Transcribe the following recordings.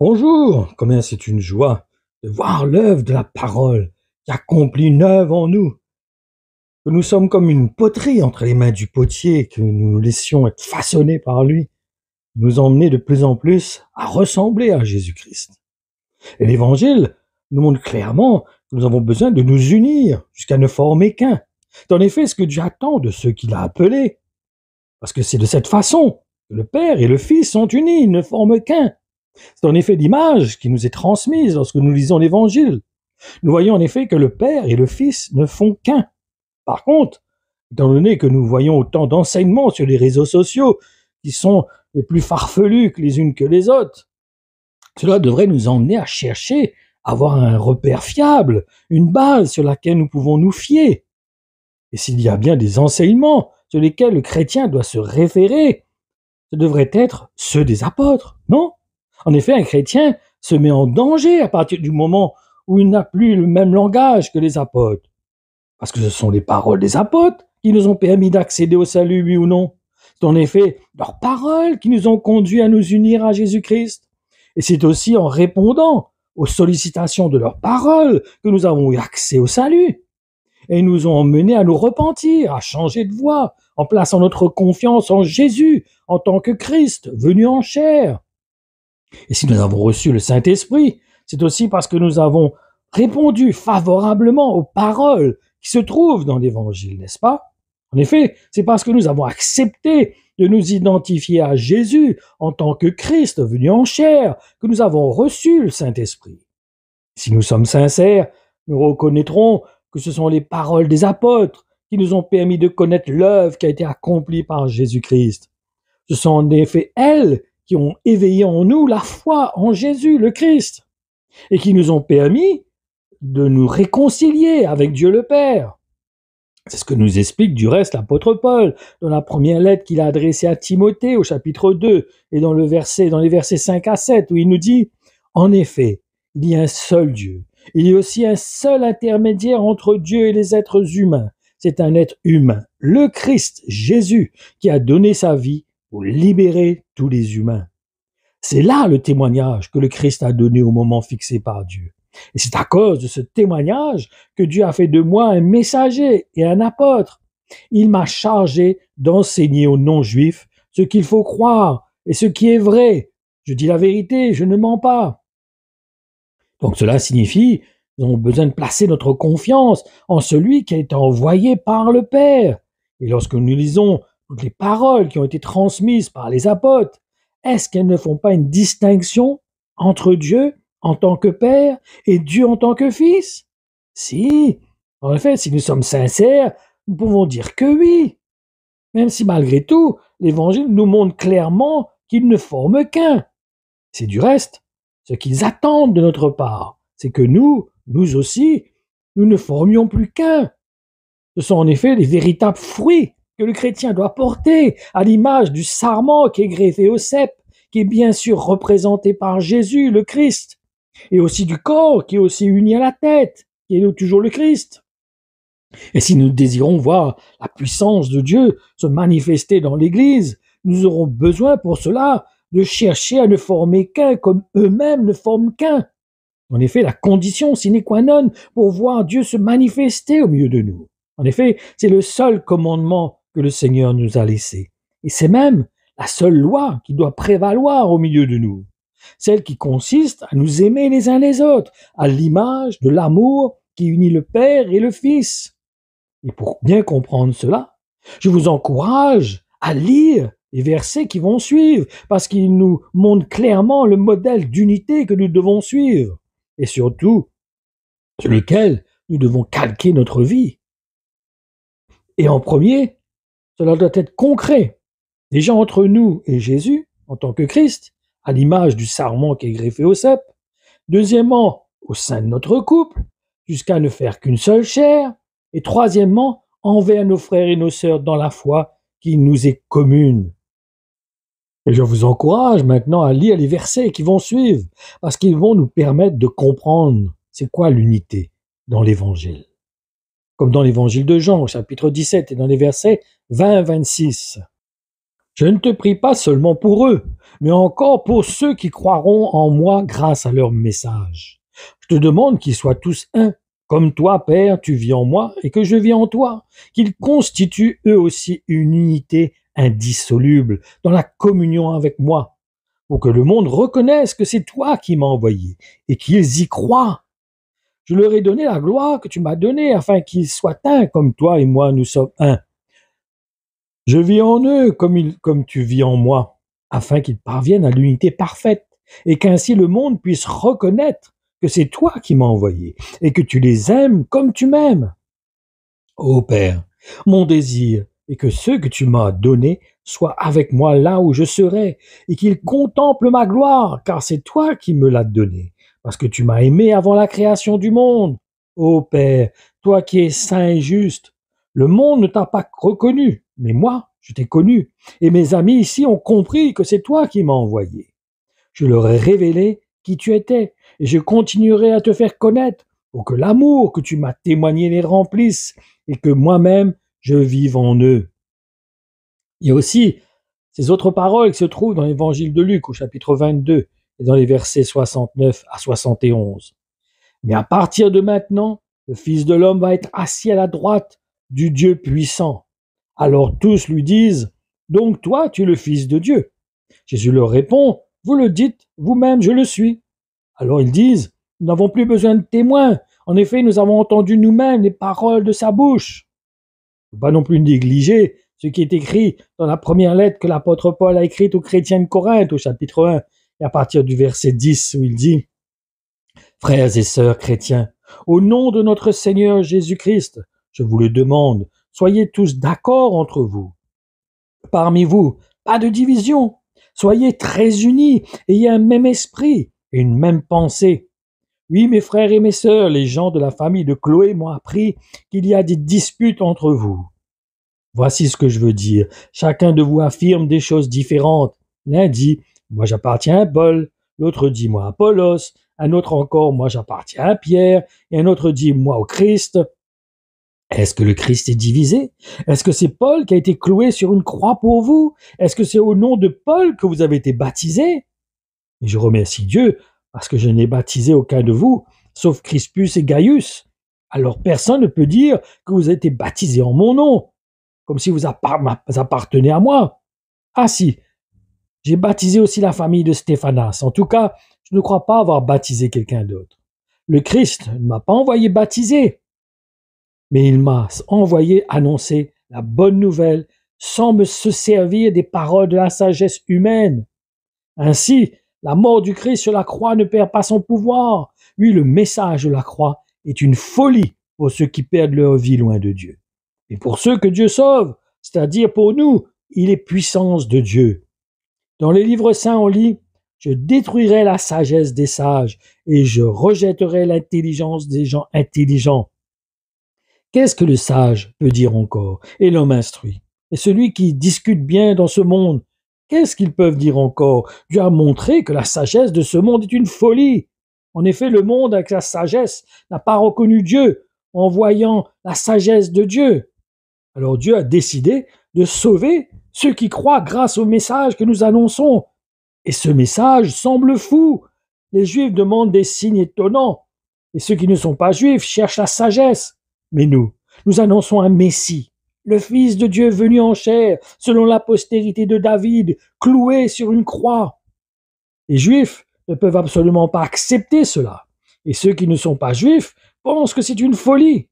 Bonjour, combien c'est une joie de voir l'œuvre de la parole qui accomplit une œuvre en nous, que nous sommes comme une poterie entre les mains du potier, que nous nous laissions être façonnés par lui, nous emmener de plus en plus à ressembler à Jésus-Christ. Et l'Évangile nous montre clairement que nous avons besoin de nous unir jusqu'à ne former qu'un. C'est en effet ce que Dieu attend de ceux qu'il a appelés, parce que c'est de cette façon que le Père et le Fils sont unis, ils ne forment qu'un. C'est en effet l'image qui nous est transmise lorsque nous lisons l'Évangile. Nous voyons en effet que le Père et le Fils ne font qu'un. Par contre, étant donné que nous voyons autant d'enseignements sur les réseaux sociaux qui sont les plus farfelus que les unes que les autres, cela devrait nous emmener à chercher à avoir un repère fiable, une base sur laquelle nous pouvons nous fier. Et s'il y a bien des enseignements sur lesquels le chrétien doit se référer, ce devrait être ceux des apôtres, non? En effet, un chrétien se met en danger à partir du moment où il n'a plus le même langage que les apôtres. Parce que ce sont les paroles des apôtres qui nous ont permis d'accéder au salut, oui ou non? C'est en effet leurs paroles qui nous ont conduits à nous unir à Jésus-Christ. Et c'est aussi en répondant aux sollicitations de leurs paroles que nous avons eu accès au salut. Et ils nous ont emmenés à nous repentir, à changer de voie, en plaçant notre confiance en Jésus, en tant que Christ, venu en chair. Et si nous avons reçu le Saint-Esprit, c'est aussi parce que nous avons répondu favorablement aux paroles qui se trouvent dans l'Évangile, n'est-ce pas? En effet, c'est parce que nous avons accepté de nous identifier à Jésus en tant que Christ venu en chair que nous avons reçu le Saint-Esprit. Si nous sommes sincères, nous reconnaîtrons que ce sont les paroles des apôtres qui nous ont permis de connaître l'œuvre qui a été accomplie par Jésus-Christ. Ce sont en effet elles qui ont éveillé en nous la foi en Jésus, le Christ, et qui nous ont permis de nous réconcilier avec Dieu le Père. C'est ce que nous explique du reste l'apôtre Paul dans la première lettre qu'il a adressée à Timothée au chapitre 2 et dans les versets 5 à 7 où il nous dit « En effet, il y a un seul Dieu. Il y a aussi un seul intermédiaire entre Dieu et les êtres humains. C'est un être humain, le Christ, Jésus, qui a donné sa vie pour libérer tous les humains. » C'est là le témoignage que le Christ a donné au moment fixé par Dieu. Et c'est à cause de ce témoignage que Dieu a fait de moi un messager et un apôtre. Il m'a chargé d'enseigner aux non-juifs ce qu'il faut croire et ce qui est vrai. Je dis la vérité, je ne mens pas. Donc cela signifie nous avons besoin de placer notre confiance en celui qui a été envoyé par le Père. Et lorsque nous lisons toutes les paroles qui ont été transmises par les apôtres, est-ce qu'elles ne font pas une distinction entre Dieu en tant que Père et Dieu en tant que Fils? Si, en effet, si nous sommes sincères, nous pouvons dire que oui. Même si malgré tout, l'Évangile nous montre clairement qu'ils ne forment qu'un. C'est du reste ce qu'ils attendent de notre part, c'est que nous aussi, nous ne formions plus qu'un. Ce sont en effet les véritables fruits que le chrétien doit porter, à l'image du sarment qui est greffé au cep, qui est bien sûr représenté par Jésus, le Christ, et aussi du corps qui est aussi uni à la tête, qui est toujours le Christ. Et si nous désirons voir la puissance de Dieu se manifester dans l'Église, nous aurons besoin pour cela de chercher à ne former qu'un comme eux-mêmes ne forment qu'un. En effet, la condition sine qua non pour voir Dieu se manifester au milieu de nous. En effet, c'est le seul commandement que le Seigneur nous a laissé. Et c'est même la seule loi qui doit prévaloir au milieu de nous. Celle qui consiste à nous aimer les uns les autres, à l'image de l'amour qui unit le Père et le Fils. Et pour bien comprendre cela, je vous encourage à lire les versets qui vont suivre, parce qu'ils nous montrent clairement le modèle d'unité que nous devons suivre, et surtout sur lequel nous devons calquer notre vie. Et en premier, cela doit être concret, déjà entre nous et Jésus, en tant que Christ, à l'image du sarment qui est greffé au cep. Deuxièmement, au sein de notre couple, jusqu'à ne faire qu'une seule chair. Et troisièmement, envers nos frères et nos sœurs dans la foi qui nous est commune. Et je vous encourage maintenant à lire les versets qui vont suivre, parce qu'ils vont nous permettre de comprendre c'est quoi l'unité dans l'Évangile. Comme dans l'Évangile de Jean, au chapitre 17, et dans les versets 20 à 26. Je ne te prie pas seulement pour eux, mais encore pour ceux qui croiront en moi grâce à leur message. Je te demande qu'ils soient tous un, comme toi, Père, tu vis en moi et que je vis en toi, qu'ils constituent eux aussi une unité indissoluble dans la communion avec moi, pour que le monde reconnaisse que c'est toi qui m'as envoyé et qu'ils y croient. Je leur ai donné la gloire que tu m'as donnée afin qu'ils soient un comme toi et moi nous sommes un. Je vis en eux comme tu vis en moi, afin qu'ils parviennent à l'unité parfaite, et qu'ainsi le monde puisse reconnaître que c'est toi qui m'as envoyé, et que tu les aimes comme tu m'aimes. Ô Père, mon désir est que ceux que tu m'as donnés soient avec moi là où je serai, et qu'ils contemplent ma gloire, car c'est toi qui me l'as donné, parce que tu m'as aimé avant la création du monde. Ô Père, toi qui es saint et juste, le monde ne t'a pas reconnu, mais moi, je t'ai connu, et mes amis ici ont compris que c'est toi qui m'as envoyé. Je leur ai révélé qui tu étais, et je continuerai à te faire connaître, pour que l'amour que tu m'as témoigné les remplisse, et que moi-même je vive en eux. Il y a aussi ces autres paroles qui se trouvent dans l'évangile de Luc au chapitre 22 et dans les versets 69 à 71. Mais à partir de maintenant, le Fils de l'homme va être assis à la droite du Dieu puissant. Alors tous lui disent, donc toi, tu es le Fils de Dieu. Jésus leur répond, vous le dites, vous-même, je le suis. Alors ils disent, nous n'avons plus besoin de témoins. En effet, nous avons entendu nous-mêmes les paroles de sa bouche. Il ne faut pas non plus négliger ce qui est écrit dans la première lettre que l'apôtre Paul a écrite aux chrétiens de Corinthe, au chapitre 1, et à partir du verset 10, où il dit « Frères et sœurs chrétiens, au nom de notre Seigneur Jésus-Christ, je vous le demande, soyez tous d'accord entre vous. Parmi vous, pas de division. Soyez très unis, ayez un même esprit et une même pensée. Oui, mes frères et mes sœurs, les gens de la famille de Chloé m'ont appris qu'il y a des disputes entre vous. Voici ce que je veux dire. Chacun de vous affirme des choses différentes. L'un dit, moi j'appartiens à Paul. L'autre dit, moi à Apollos. Un autre encore, moi j'appartiens à Pierre. Et un autre dit, moi au Christ. Est-ce que le Christ est divisé? Est-ce que c'est Paul qui a été cloué sur une croix pour vous? Est-ce que c'est au nom de Paul que vous avez été baptisés? Et je remercie Dieu parce que je n'ai baptisé aucun de vous, sauf Crispus et Gaius. Alors personne ne peut dire que vous avez été baptisés en mon nom, comme si vous appartenez à moi. Ah si, j'ai baptisé aussi la famille de Stéphanas. En tout cas, je ne crois pas avoir baptisé quelqu'un d'autre. Le Christ ne m'a pas envoyé baptiser, mais il m'a envoyé annoncer la bonne nouvelle sans me se servir des paroles de la sagesse humaine. Ainsi, la mort du Christ sur la croix ne perd pas son pouvoir. Oui, le message de la croix est une folie pour ceux qui perdent leur vie loin de Dieu. Et pour ceux que Dieu sauve, c'est-à-dire pour nous, il est puissance de Dieu. Dans les livres saints, on lit « Je détruirai la sagesse des sages et je rejetterai l'intelligence des gens intelligents. » Qu'est-ce que le sage peut dire encore? Et l'homme instruit. Et celui qui discute bien dans ce monde, qu'est-ce qu'ils peuvent dire encore? Dieu a montré que la sagesse de ce monde est une folie. En effet, le monde, avec sa sagesse, n'a pas reconnu Dieu en voyant la sagesse de Dieu. Alors Dieu a décidé de sauver ceux qui croient grâce au message que nous annonçons. Et ce message semble fou. Les Juifs demandent des signes étonnants. Et ceux qui ne sont pas Juifs cherchent la sagesse. Mais nous annonçons un Messie, le Fils de Dieu venu en chair, selon la postérité de David, cloué sur une croix. Les Juifs ne peuvent absolument pas accepter cela. Et ceux qui ne sont pas Juifs pensent que c'est une folie.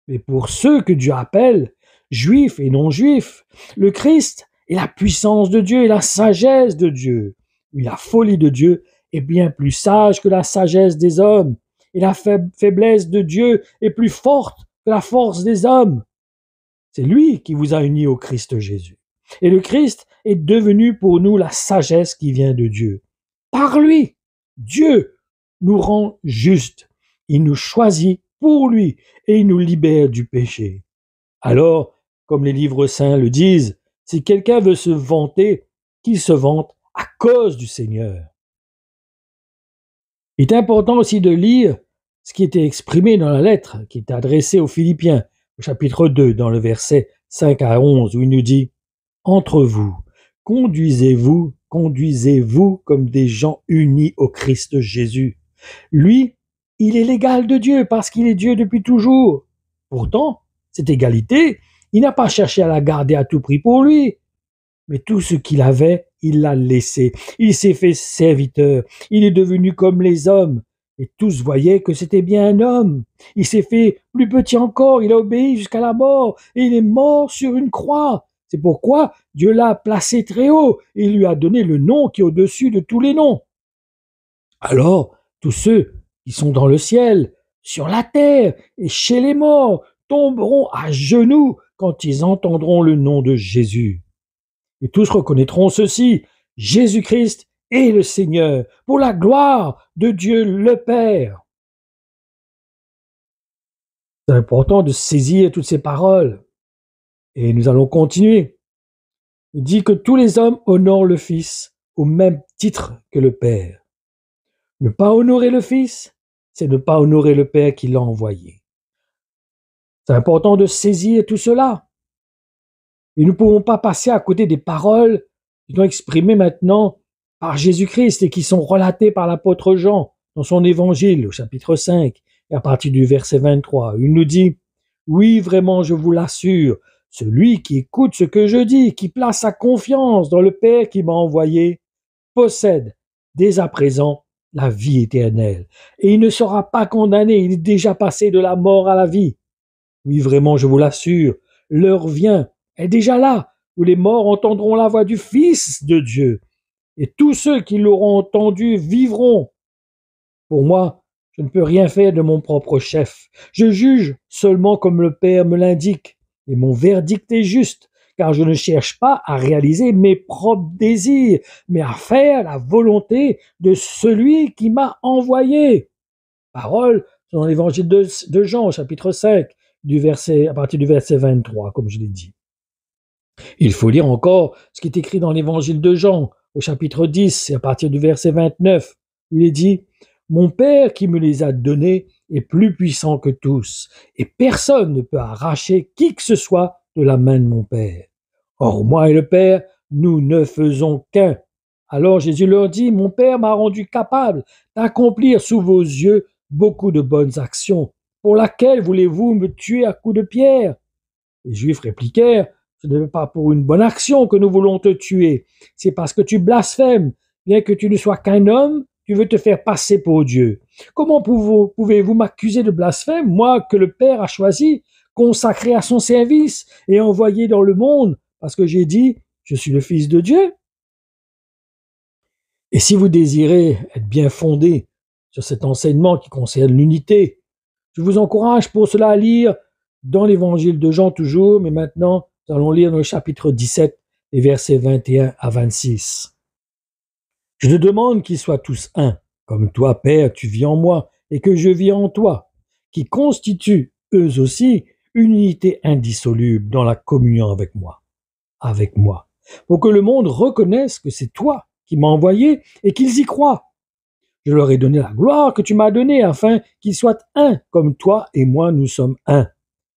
Mais pour ceux que Dieu appelle, Juifs et non-Juifs, le Christ est la puissance de Dieu et la sagesse de Dieu. Oui, la folie de Dieu est bien plus sage que la sagesse des hommes. Et la faiblesse de Dieu est plus forte que la force des hommes. C'est lui qui vous a unis au Christ Jésus. Et le Christ est devenu pour nous la sagesse qui vient de Dieu. Par lui, Dieu nous rend justes. Il nous choisit pour lui et il nous libère du péché. Alors, comme les livres saints le disent, si quelqu'un veut se vanter, qu'il se vante à cause du Seigneur. Il est important aussi de lire ce qui était exprimé dans la lettre qui est adressée aux Philippiens, au chapitre 2, dans le verset 5 à 11, où il nous dit « Entre vous, conduisez-vous comme des gens unis au Christ Jésus. Lui, il est l'égal de Dieu parce qu'il est Dieu depuis toujours. Pourtant, cette égalité, il n'a pas cherché à la garder à tout prix pour lui. Mais tout ce qu'il avait, il l'a laissé. Il s'est fait serviteur. Il est devenu comme les hommes. Et tous voyaient que c'était bien un homme. Il s'est fait plus petit encore. Il a obéi jusqu'à la mort. Et il est mort sur une croix. C'est pourquoi Dieu l'a placé très haut. Et il lui a donné le nom qui est au-dessus de tous les noms. Alors, tous ceux qui sont dans le ciel, sur la terre et chez les morts tomberont à genoux quand ils entendront le nom de Jésus. Et tous reconnaîtront ceci, Jésus-Christ est le Seigneur, pour la gloire de Dieu le Père. C'est important de saisir toutes ces paroles. Et nous allons continuer. Il dit que tous les hommes honorent le Fils au même titre que le Père. Ne pas honorer le Fils, c'est ne pas honorer le Père qui l'a envoyé. C'est important de saisir tout cela. Et nous ne pouvons pas passer à côté des paroles qui sont exprimées maintenant par Jésus-Christ et qui sont relatées par l'apôtre Jean dans son évangile au chapitre 5 et à partir du verset 23. Il nous dit, « Oui, vraiment, je vous l'assure, celui qui écoute ce que je dis, qui place sa confiance dans le Père qui m'a envoyé, possède dès à présent la vie éternelle. Et il ne sera pas condamné, il est déjà passé de la mort à la vie. Oui, vraiment, je vous l'assure, l'heure vient, est déjà là, où les morts entendront la voix du Fils de Dieu. Et tous ceux qui l'auront entendu vivront. Pour moi, je ne peux rien faire de mon propre chef. Je juge seulement comme le Père me l'indique. Et mon verdict est juste, car je ne cherche pas à réaliser mes propres désirs, mais à faire la volonté de celui qui m'a envoyé. Paroles dans l'évangile de Jean, au chapitre 5, à partir du verset 23, comme je l'ai dit. Il faut lire encore ce qui est écrit dans l'évangile de Jean, au chapitre 10, et à partir du verset 29. Il est dit, « Mon Père qui me les a donnés est plus puissant que tous, et personne ne peut arracher qui que ce soit de la main de mon Père. Or, moi et le Père, nous ne faisons qu'un. » Alors Jésus leur dit, « Mon Père m'a rendu capable d'accomplir sous vos yeux beaucoup de bonnes actions. Pour laquelle voulez-vous me tuer à coups de pierre ?» Les Juifs répliquèrent, « Ce n'est pas pour une bonne action que nous voulons te tuer, c'est parce que tu blasphèmes. Bien que tu ne sois qu'un homme, tu veux te faire passer pour Dieu. Comment pouvez-vous m'accuser de blasphème, moi que le Père a choisi, consacré à son service et envoyé dans le monde, parce que j'ai dit, je suis le Fils de Dieu ?» Et si vous désirez être bien fondé sur cet enseignement qui concerne l'unité, je vous encourage pour cela à lire dans l'évangile de Jean toujours, mais maintenant, nous allons lire dans le chapitre 17, les versets 21 à 26. « Je te demande qu'ils soient tous un, comme toi, Père, tu vis en moi, et que je vis en toi, qui constituent, eux aussi, une unité indissoluble dans la communion avec moi, pour que le monde reconnaisse que c'est toi qui m'as envoyé et qu'ils y croient. Je leur ai donné la gloire que tu m'as donnée, afin qu'ils soient un, comme toi et moi nous sommes un.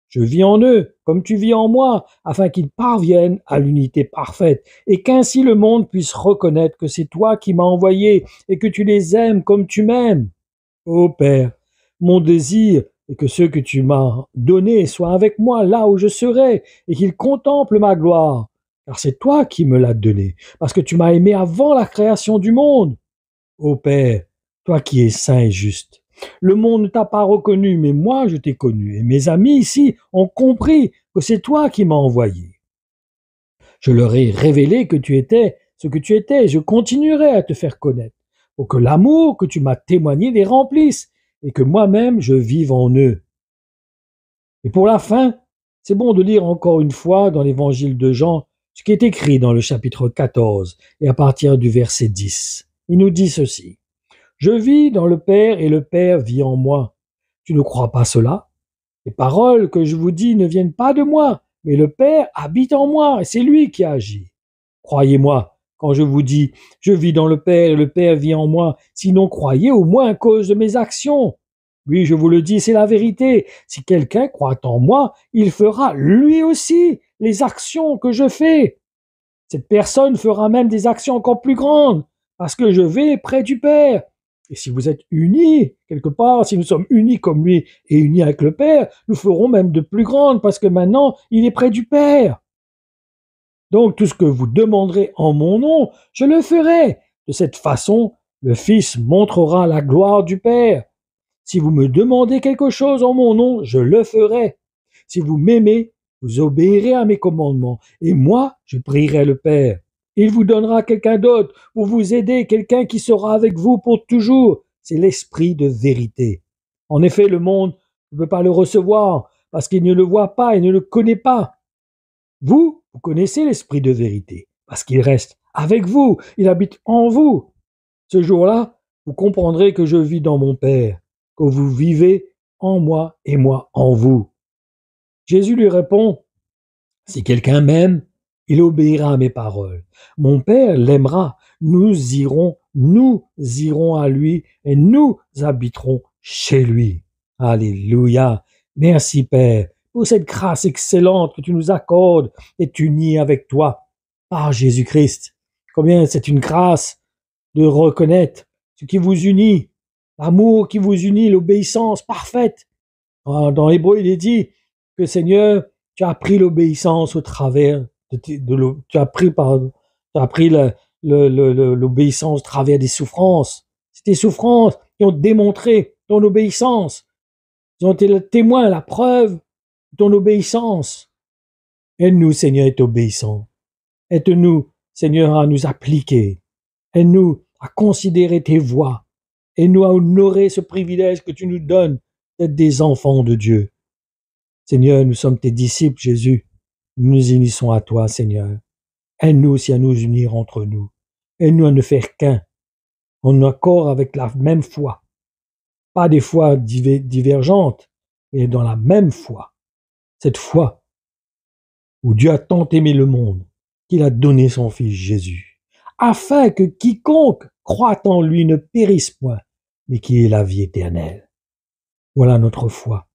Je vis en eux, comme tu vis en moi, afin qu'ils parviennent à l'unité parfaite, et qu'ainsi le monde puisse reconnaître que c'est toi qui m'as envoyé, et que tu les aimes comme tu m'aimes. Ô Père, mon désir est que ceux que tu m'as donnés soient avec moi là où je serai, et qu'ils contemplent ma gloire, car c'est toi qui me l'as donné, parce que tu m'as aimé avant la création du monde. Ô Père, toi qui es saint et juste, le monde ne t'a pas reconnu, mais moi je t'ai connu, et mes amis ici ont compris que c'est toi qui m'as envoyé. Je leur ai révélé que tu étais ce que tu étais, et je continuerai à te faire connaître, pour que l'amour que tu m'as témoigné les remplisse, et que moi-même je vive en eux. Et pour la fin, c'est bon de lire encore une fois dans l'évangile de Jean ce qui est écrit dans le chapitre 14, et à partir du verset 10. Il nous dit ceci. Je vis dans le Père et le Père vit en moi. Tu ne crois pas cela? Les paroles que je vous dis ne viennent pas de moi, mais le Père habite en moi et c'est lui qui agit. Croyez-moi quand je vous dis, je vis dans le Père et le Père vit en moi, sinon croyez au moins à cause de mes actions. Oui, je vous le dis, c'est la vérité. Si quelqu'un croit en moi, il fera lui aussi les actions que je fais. Cette personne fera même des actions encore plus grandes parce que je vais près du Père. Et si vous êtes unis, quelque part, si nous sommes unis comme lui et unis avec le Père, nous ferons même de plus grandes parce que maintenant, il est près du Père. Donc, tout ce que vous demanderez en mon nom, je le ferai. De cette façon, le Fils montrera la gloire du Père. Si vous me demandez quelque chose en mon nom, je le ferai. Si vous m'aimez, vous obéirez à mes commandements. Et moi, je prierai le Père. Il vous donnera quelqu'un d'autre pour vous aider, quelqu'un qui sera avec vous pour toujours. C'est l'Esprit de vérité. En effet, le monde ne peut pas le recevoir parce qu'il ne le voit pas et ne le connaît pas. Vous connaissez l'Esprit de vérité parce qu'il reste avec vous, il habite en vous. Ce jour-là, vous comprendrez que je vis dans mon Père, que vous vivez en moi et moi en vous. Jésus lui répond, si quelqu'un m'aime, il obéira à mes paroles. Mon Père l'aimera, nous irons à lui et nous habiterons chez lui. Alléluia. Merci Père pour cette grâce excellente que tu nous accordes d'être unis avec toi par Jésus-Christ. Combien c'est une grâce de reconnaître ce qui vous unit, l'amour qui vous unit, l'obéissance parfaite. Dans l'Hébreu, il est dit que Seigneur, tu as appris l'obéissance au travers tu as appris l'obéissance au travers des souffrances. C'est tes souffrances qui ont démontré ton obéissance. Ils ont été le témoin, la preuve de ton obéissance. Aide-nous, Seigneur, à être obéissants. Aide-nous, Seigneur, à nous appliquer. Aide-nous à considérer tes voies. Aide-nous à honorer ce privilège que tu nous donnes d'être des enfants de Dieu. Seigneur, nous sommes tes disciples, Jésus. Nous nous unissons à toi, Seigneur. Aide-nous aussi à nous unir entre nous. Aide-nous à ne faire qu'un, en accord avec la même foi. Pas des foi divergentes, mais dans la même foi. Cette foi où Dieu a tant aimé le monde qu'il a donné son Fils Jésus, afin que quiconque croit en lui ne périsse point, mais qu'il ait la vie éternelle. Voilà notre foi.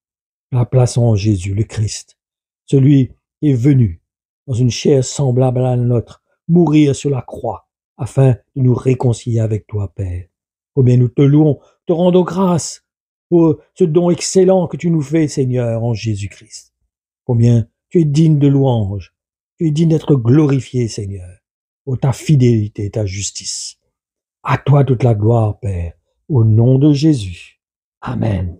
La plaçons en Jésus, le Christ, celui qui est venu dans une chair semblable à la nôtre, mourir sur la croix, afin de nous réconcilier avec toi, Père. Combien nous te louons, te rendons grâce pour ce don excellent que tu nous fais, Seigneur, en Jésus-Christ. Combien tu es digne de louange, tu es digne d'être glorifié, Seigneur, pour ta fidélité et ta justice. À toi toute la gloire, Père, au nom de Jésus. Amen.